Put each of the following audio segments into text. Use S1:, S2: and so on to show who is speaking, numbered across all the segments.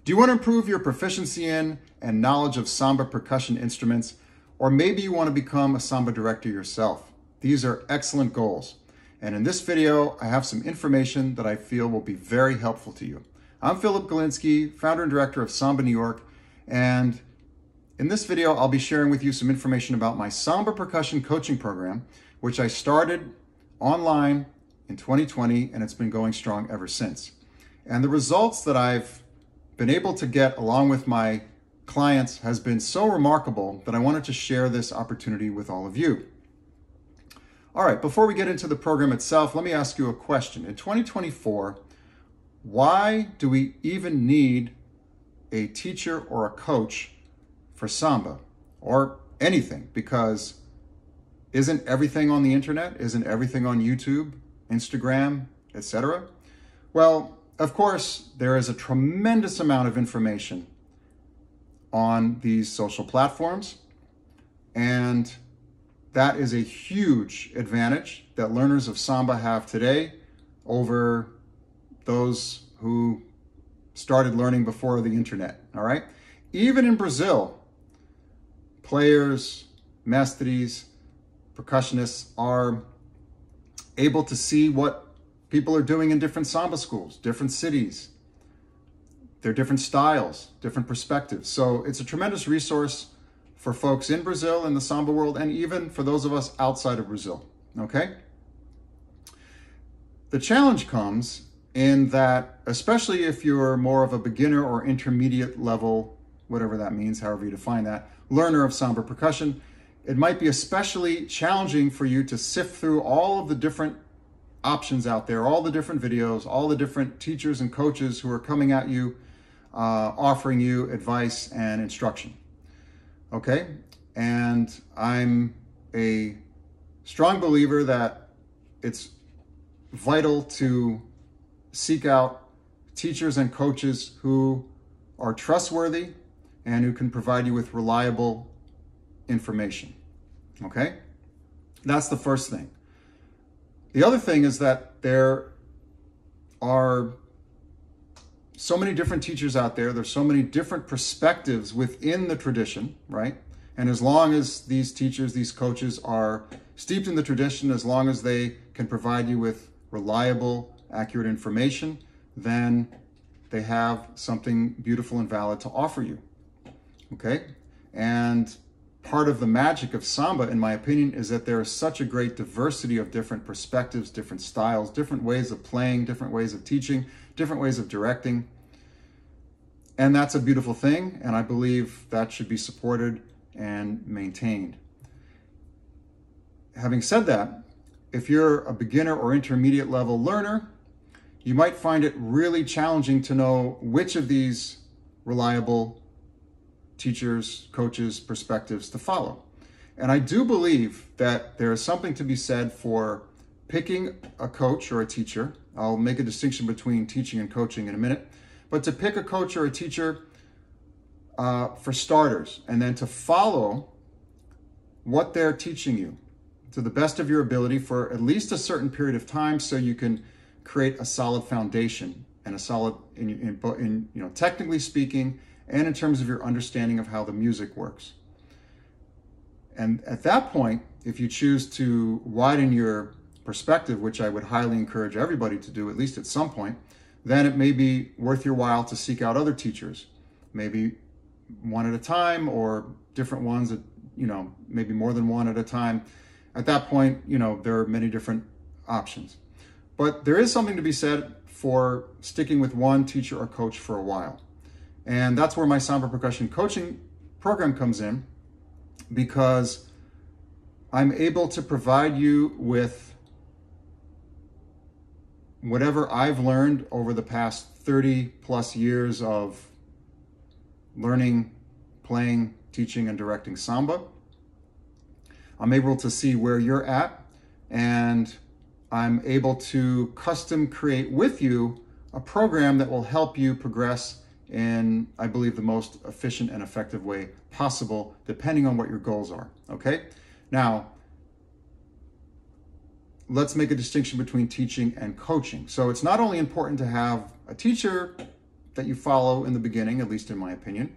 S1: Do you want to improve your proficiency in and knowledge of samba percussion instruments? Or maybe you want to become a samba director yourself? These are excellent goals. And in this video, I have some information that I feel will be very helpful to you. I'm Philip Galinsky, founder and director of Samba New York. And in this video, I'll be sharing with you some information about my samba percussion coaching program, which I started online in 2020, and it's been going strong ever since. And the results that I've been able to get along with my clients has been so remarkable that I wanted to share this opportunity with all of you. All right, before we get into the program itself, let me ask you a question. In 2024, why do we even need a teacher or a coach for samba or anything? Because isn't everything on the internet? Isn't everything on YouTube, Instagram, etc.? Well, of course, there is a tremendous amount of information on these social platforms, and that is a huge advantage that learners of samba have today over those who started learning before the internet, all right? Even in Brazil, players, mestres, percussionists are able to see what people are doing in different samba schools, different cities, their different styles, different perspectives. So it's a tremendous resource for folks in Brazil, in the samba world, and even for those of us outside of Brazil, okay? The challenge comes in that, especially if you're more of a beginner or intermediate level, whatever that means, however you define that, learner of samba percussion, it might be especially challenging for you to sift through all of the different options out there, all the different videos, all the different teachers and coaches who are coming at you, offering you advice and instruction. Okay? And I'm a strong believer that it's vital to seek out teachers and coaches who are trustworthy and who can provide you with reliable information. Okay? That's the first thing. The other thing is that there are so many different teachers out there. There's so many different perspectives within the tradition, right? And as long as these teachers, these coaches are steeped in the tradition, as long as they can provide you with reliable, accurate information, then they have something beautiful and valid to offer you, okay? And part of the magic of samba, in my opinion, is that there is such a great diversity of different perspectives, different styles, different ways of playing, different ways of teaching, different ways of directing. And that's a beautiful thing, and I believe that should be supported and maintained. Having said that, if you're a beginner or intermediate level learner, you might find it really challenging to know which of these reliable teachers, coaches, perspectives to follow. And I do believe that there is something to be said for picking a coach or a teacher. I'll make a distinction between teaching and coaching in a minute, but to pick a coach or a teacher for starters, and then to follow what they're teaching you to the best of your ability for at least a certain period of time, so you can create a solid foundation and a solid, in technically speaking, and in terms of your understanding of how the music works. And at that point, if you choose to widen your perspective, which I would highly encourage everybody to do, at least at some point, then it may be worth your while to seek out other teachers, maybe one at a time, or different ones that, maybe more than one at a time. At that point, there are many different options. But there is something to be said for sticking with one teacher or coach for a while. And that's where my samba percussion coaching program comes in, because I'm able to provide you with whatever I've learned over the past 30 plus years of learning, playing, teaching, and directing samba. I'm able to see where you're at, and I'm able to custom create with you a program that will help you progress in, I believe, the most efficient and effective way possible, depending on what your goals are, okay? Now, let's make a distinction between teaching and coaching. So it's not only important to have a teacher that you follow in the beginning, at least in my opinion.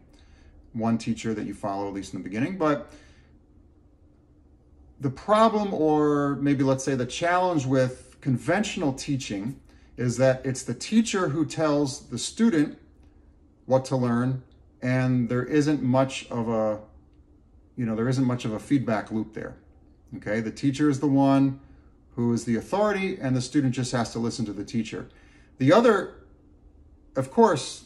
S1: One teacher that you follow, at least in the beginning. But the problem, or maybe let's say the challenge with conventional teaching, is that it's the teacher who tells the student what to learn, and there isn't much of a, feedback loop there. Okay, the teacher is the one who is the authority, and the student just has to listen to the teacher. The other, of course,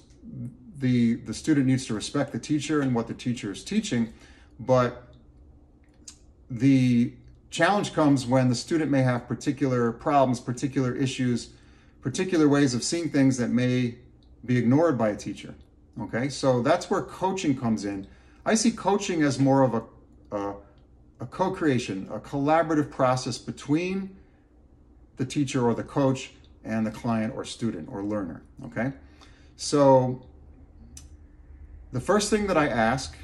S1: the student needs to respect the teacher and what the teacher is teaching, but the challenge comes when the student may have particular problems, particular issues, particular ways of seeing things that may be ignored by a teacher. Okay, so that's where coaching comes in. I see coaching as more of a co-creation, a collaborative process between the teacher or the coach and the client or student or learner. Okay, so the first thing that I ask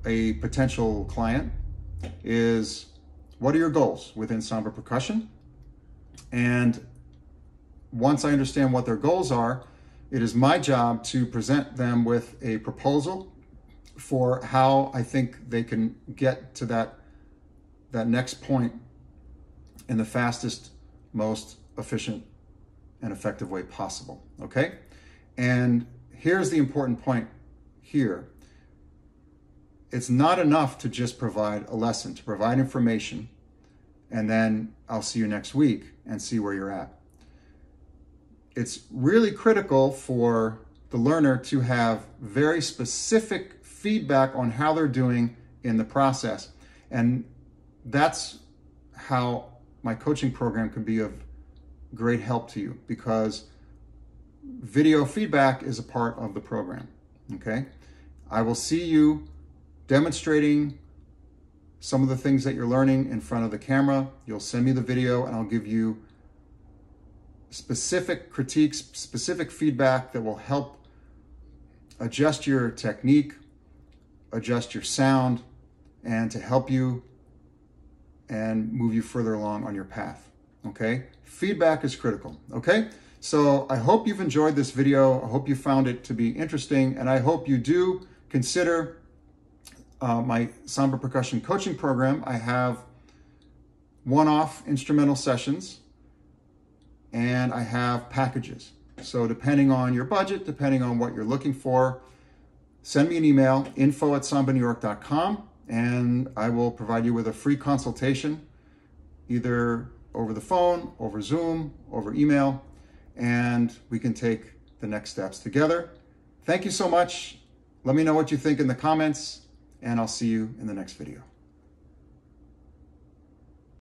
S1: a potential client is, what are your goals within Samba Percussion? And once I understand what their goals are, it is my job to present them with a proposal for how I think they can get to that next point in the fastest, most efficient and effective way possible, okay? And here's the important point here. It's not enough to just provide a lesson, to provide information, and then I'll see you next week and see where you're at. It's really critical for the learner to have very specific feedback on how they're doing in the process. And that's how my coaching program can be of great help to you, because video feedback is a part of the program, okay? I will see you demonstrating some of the things that you're learning in front of the camera. You'll send me the video and I'll give you specific critiques, specific feedback that will help adjust your technique, adjust your sound, and to help you and move you further along on your path, okay? Feedback is critical, okay? So I hope you've enjoyed this video. I hope you found it to be interesting, and I hope you do consider my Samba Percussion coaching program. I have one-off instrumental sessions, and I have packages. So depending on your budget, depending on what you're looking for, send me an email, info@sambanewyork.com, and I will provide you with a free consultation, either over the phone, over Zoom, over email, and we can take the next steps together. Thank you so much. Let me know what you think in the comments, and I'll see you in the next video.